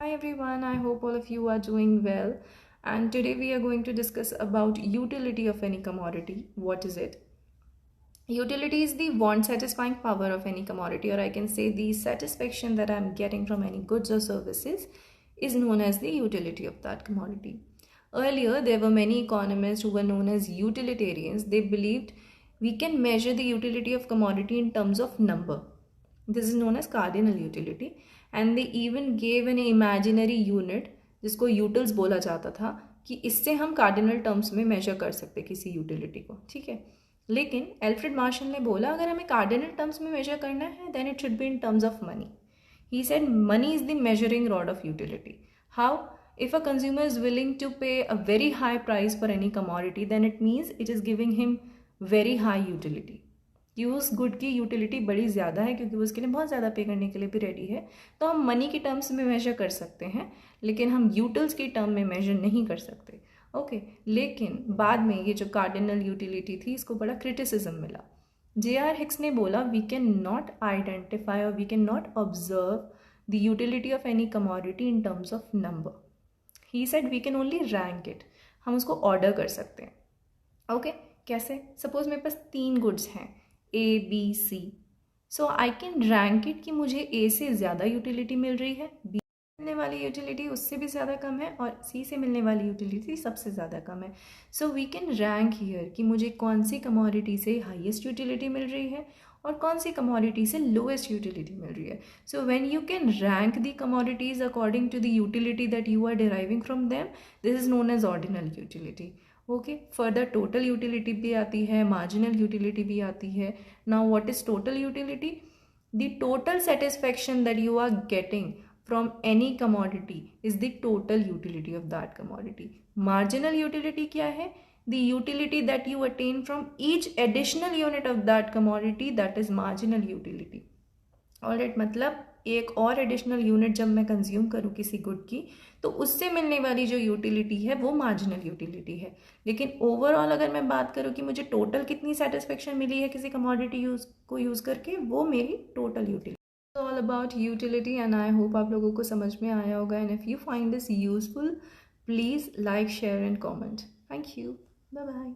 Hi everyone, I hope all of you are doing well. And today we are going to discuss about utility of any commodity. What is it? Utility is the want satisfying power of any commodity, or I can say the satisfaction that I'm getting from any goods or services is known as the utility of that commodity. Earlier, there were many economists who were known as utilitarians. They believed we can measure the utility of commodity in terms of number. This is known as cardinal utility, and they even gave an imaginary unit जिसको utils बोला जाता था कि इससे हम cardinal terms में major कर सकते किसी यूटिलिटी को, ठीक है। लेकिन एल्फ्रेड मार्शल ने बोला अगर हमें कार्डिनल टर्म्स में मेजर करना है then it should be in terms of money. He said money is the measuring rod of utility. How? If a consumer is willing to pay a very high price for any commodity, then it means it is giving him very high utility. कि उस good की utility बड़ी ज़्यादा है क्योंकि वो उसके लिए बहुत ज़्यादा पे करने के लिए भी रेडी है. तो हम मनी की टर्म्स में मेजर कर सकते हैं, लेकिन हम यूटिल्स की टर्म में मेजर नहीं कर सकते. ओके, लेकिन बाद में ये जो कार्डिनल यूटिलिटी थी इसको बड़ा क्रिटिसिज्म मिला. J.R. हिक्स ने बोला वी कैन नॉट आइडेंटिफाई और we can not observe the utility of any commodity in terms of number. He said we can only rank it. हम उसको ऑर्डर कर सकते हैं. ओके, कैसे? सपोज मेरे पास 3 गुड्स हैं A B C. So I can rank it कि मुझे ए से ज़्यादा यूटिलिटी मिल रही है, बी मिलने वाली यूटिलिटी उससे भी ज़्यादा कम है और सी से मिलने वाली यूटिलिटी सबसे ज़्यादा कम है. So we can rank here कि मुझे कौन सी कमोडिटी से हाईएस्ट यूटिलिटी मिल रही है और कौन सी कमोडिटी से लोएस्ट यूटिलिटी मिल रही है. So when you can rank the commodities according to the utility that you are deriving from them, this is known as ordinal utility. Okay, further total utility भी आती है, मार्जिनल यूटिलिटी भी आती है. Now what is total utility? The total satisfaction that you are getting from any commodity is the total utility of that commodity. Marginal utility क्या है? The utility that you attain from each additional unit of that commodity, that is marginal utility. Alright, मतलब एक और additional unit जब मैं consume करूँ किसी good की तो उससे मिलने वाली जो यूटिलिटी है वो मार्जिनल यूटिलिटी है. लेकिन ओवरऑल अगर मैं बात करूँ कि मुझे टोटल कितनी सेटिस्फेक्शन मिली है किसी कमोडिटी को यूज़ करके, वो मेरी total utility. All about utility and I hope आप लोगों को समझ में आया होगा. And if you find this useful, please like, share and comment. Thank you. Bye bye.